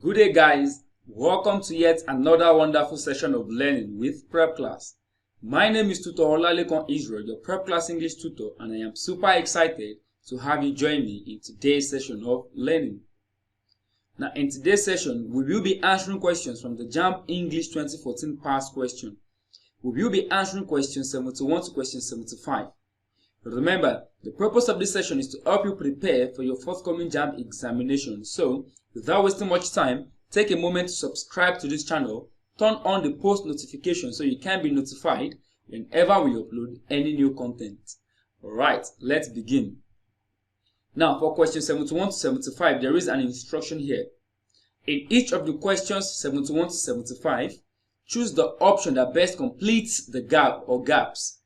Good day guys, welcome to yet another wonderful session of learning with Prepclass. My name is Tutor Olalekon Israel, your Prepclass English tutor, and I am super excited to have you join me in today's session of learning. Now in today's session, we will be answering questions from the Jamb English 2014 past question. We will be answering questions 71 to question 75. Remember, the purpose of this session is to help you prepare for your forthcoming Jamb examination. So, without wasting much time, take a moment to subscribe to this channel, turn on the post notification so you can be notified whenever we upload any new content. Alright, let's begin. Now, for question 71 to 75, there is an instruction here. In each of the questions 71 to 75, choose the option that best completes the gap or gaps.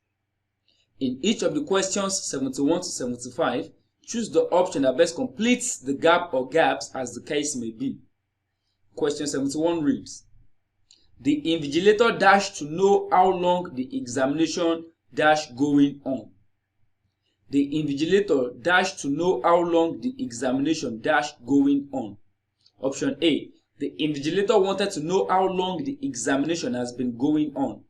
In each of the questions 71 to 75, choose the option that best completes the gap or gaps as the case may be. Question 71 reads, the invigilator dashed to know how long the examination dash going on. The invigilator dashed to know how long the examination dash going on. Option A, the invigilator wanted to know how long the examination has been going on.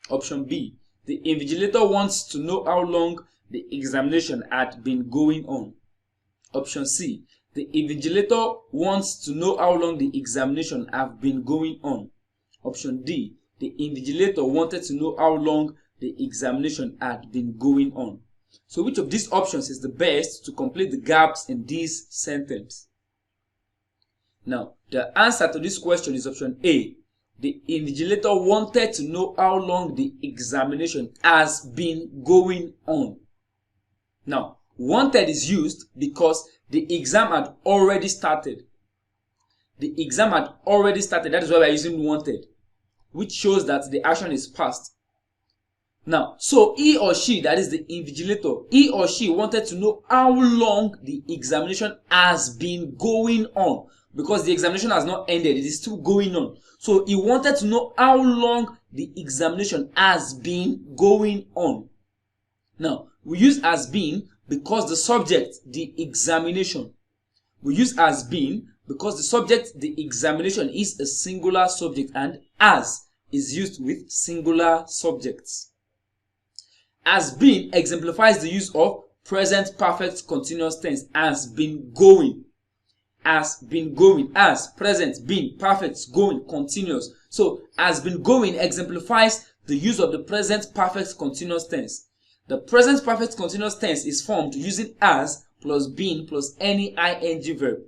Option B, the invigilator wants to know how long the examination had been going on. Option C, the invigilator wants to know how long the examination have been going on. Option D, the invigilator wanted to know how long the examination had been going on. So which of these options is the best to complete the gaps in this sentence? Now, the answer to this question is option A. The invigilator wanted to know how long the examination has been going on. Now, wanted is used because the exam had already started. The exam had already started. That is why we are using wanted, which shows that the action is past. Now, so he or she, that is the invigilator, he or she wanted to know how long the examination has been going on. Because the examination has not ended, it is still going on. So he wanted to know how long the examination has been going on. Now, we use has been because the subject, the examination. We use has been because the subject, the examination, is a singular subject, and as is used with singular subjects. Has been exemplifies the use of present perfect continuous tense, has been going. Has been going, as, present, been, perfect, going, continuous. So, has been going exemplifies the use of the present perfect continuous tense. The present perfect continuous tense is formed using as plus been plus any ing verb.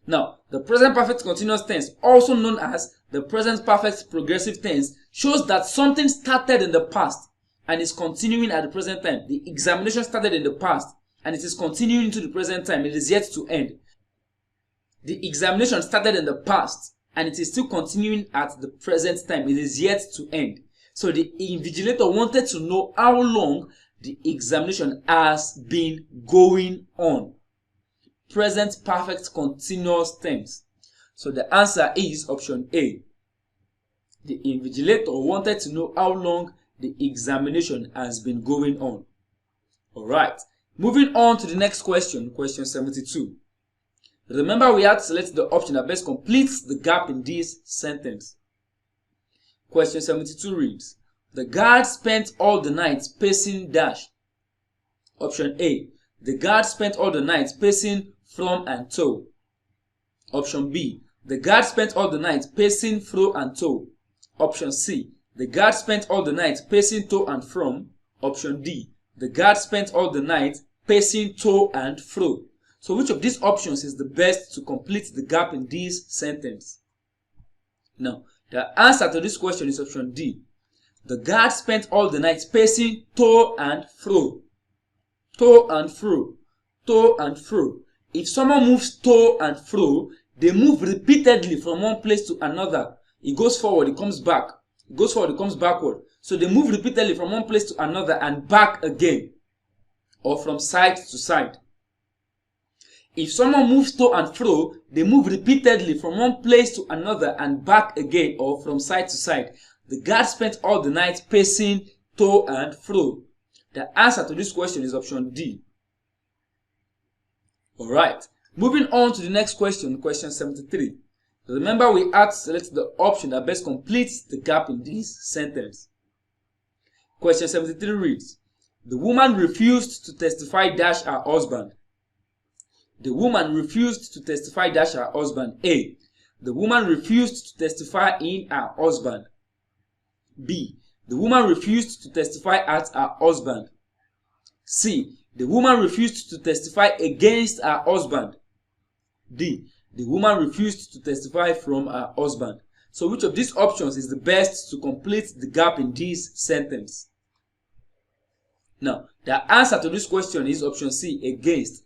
Now, the present perfect continuous tense, also known as the present perfect progressive tense, shows that something started in the past and is continuing at the present time. The examination started in the past and it is continuing into the present time. It is yet to end. The examination started in the past and it is still continuing at the present time. It is yet to end. So the invigilator wanted to know how long the examination has been going on. Present perfect continuous tense. So the answer is option A. The invigilator wanted to know how long the examination has been going on. Alright, moving on to the next question, question 72. Remember, we had to select the option that best completes the gap in this sentence. Question 72 reads, the guard spent all the night pacing dash. Option A, the guard spent all the night pacing from and to. Option B, the guard spent all the night pacing fro and to. Option C, the guard spent all the night pacing to and from. Option D, the guard spent all the night pacing to and fro. So which of these options is the best to complete the gap in this sentence? Now, the answer to this question is option D. The guard spent all the night pacing to and fro. To and fro. To and fro. If someone moves to and fro, they move repeatedly from one place to another. It goes forward, it comes back. It goes forward, it comes backward. So they move repeatedly from one place to another and back again. Or from side to side. If someone moves to and fro, they move repeatedly from one place to another and back again, or from side to side. The guard spent all the night pacing to and fro. The answer to this question is option D. Alright, Moving on to the next question, question 73. Remember, we had to select the option that best completes the gap in this sentence. Question 73 reads, the woman refused to testify dash her husband. The woman refused to testify dash her husband. A. The woman refused to testify in her husband. B. The woman refused to testify at her husband. C. The woman refused to testify against her husband. D. The woman refused to testify from her husband. So which of these options is the best to complete the gap in this sentence? Now, the answer to this question is option C, against.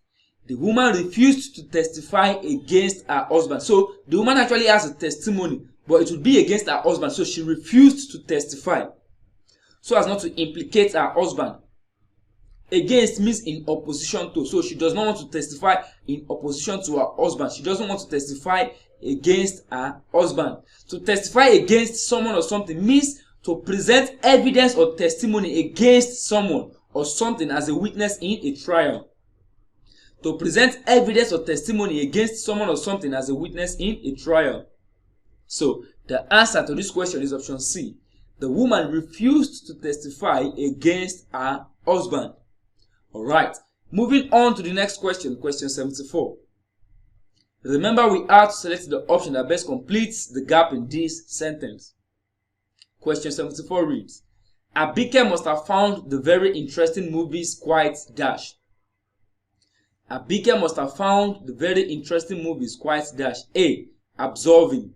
The woman refused to testify against her husband. So the woman actually has a testimony, but it would be against her husband. So she refused to testify so as not to implicate her husband. Against means in opposition to. So she does not want to testify in opposition to her husband. She doesn't want to testify against her husband. To testify against someone or something means to present evidence or testimony against someone or something as a witness in a trial. To present evidence or testimony against someone or something as a witness in a trial. So the answer to this question is option C. The woman refused to testify against her husband. Alright, moving on to the next question, question 74. Remember, we had to select the option that best completes the gap in this sentence. Question 74 reads, Abike must have found the very interesting movies quite dash. Abike must have found the very interesting movies quite dash. A. Absorbing.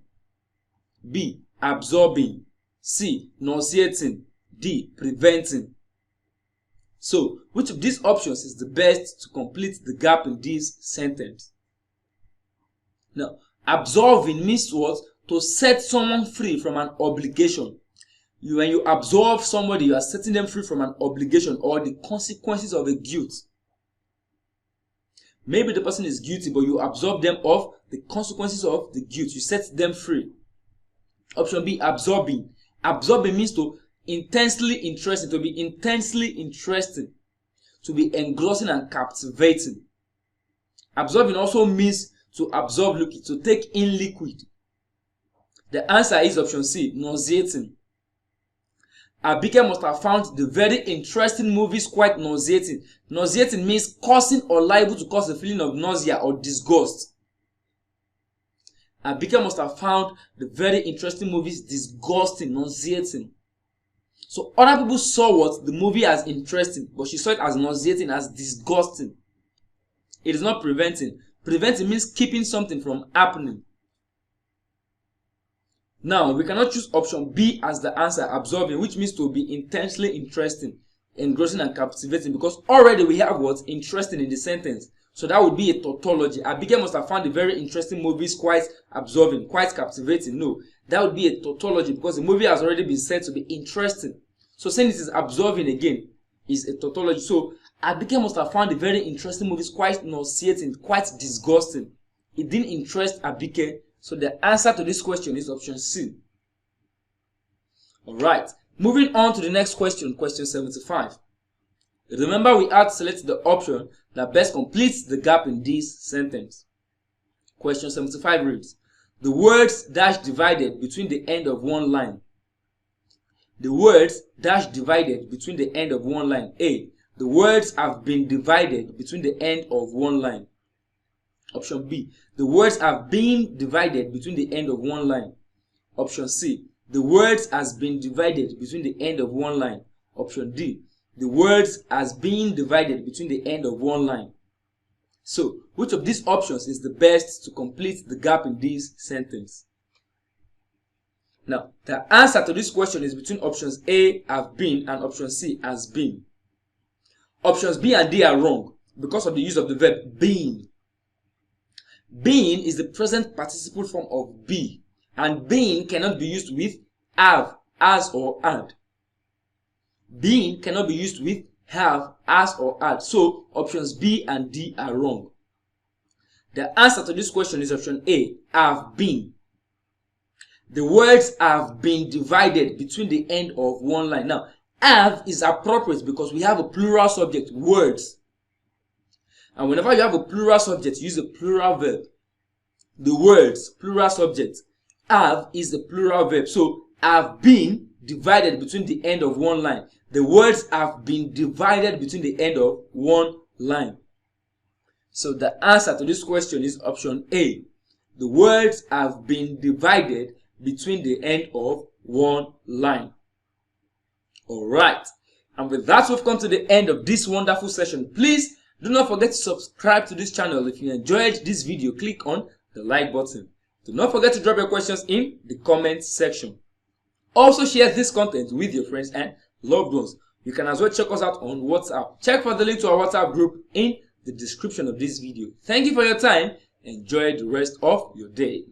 B. Absorbing. C. Nauseating. D. Preventing. So, which of these options is the best to complete the gap in this sentence? Now, absolving means what? To set someone free from an obligation. When you absolve somebody, you are setting them free from an obligation or the consequences of a guilt. Maybe the person is guilty, but you absolve them of the consequences of the guilt. You set them free. Option B, absorbing. Absorbing means to intensely interesting, to be intensely interesting, to be engrossing and captivating. Absorbing also means to absorb liquid, to take in liquid. The answer is option C, nauseating. Abike must have found the very interesting movies quite nauseating. Nauseating means causing or liable to cause a feeling of nausea or disgust. Abike must have found the very interesting movies disgusting, nauseating. So other people saw what? The movie as interesting, but she saw it as nauseating, as disgusting. It is not preventing. Preventing means keeping something from happening. Now, we cannot choose option B as the answer, absorbing, which means to be intensely interesting, engrossing and captivating, because already we have what? Interesting in the sentence. So that would be a tautology. Abike must have found the very interesting movies quite absorbing, quite captivating. No, that would be a tautology because the movie has already been said to be interesting. So saying it is absorbing again is a tautology. So Abike must have found the very interesting movies quite nauseating, quite disgusting. It didn't interest Abike. So the answer to this question is option C. Alright, moving on to the next question, question 75. Remember, we had to select the option that best completes the gap in this sentence. Question 75 reads, the words dash divided between the end of one line. The words dash divided between the end of one line. A. The words have been divided between the end of one line. Option B. The words have been divided between the end of one line. Option C. The words has been divided between the end of one line. Option D. The words has been divided between the end of one line. So, which of these options is the best to complete the gap in this sentence? Now, the answer to this question is between options A, have been, and option C, has been. Options B and D are wrong because of the use of the verb being. Being is the present participle form of be, and being cannot be used with have, as, or had. Being cannot be used with have, as, or had. So options B and D are wrong. The answer to this question is option A, have been. The words have been divided between the end of one line. Now, have is appropriate because we have a plural subject, words. And whenever you have a plural subject, use a plural verb. The words, plural subject. Have is the plural verb. So, have been divided between the end of one line. The words have been divided between the end of one line. So, the answer to this question is option A. The words have been divided between the end of one line. Alright. And with that, we've come to the end of this wonderful session. Please do not forget to subscribe to this channel. If you enjoyed this video, click on the like button. Do not forget to drop your questions in the comment section. Also share this content with your friends and loved ones. You can as well check us out on WhatsApp. Check for the link to our WhatsApp group in the description of this video. Thank you for your time. Enjoy the rest of your day.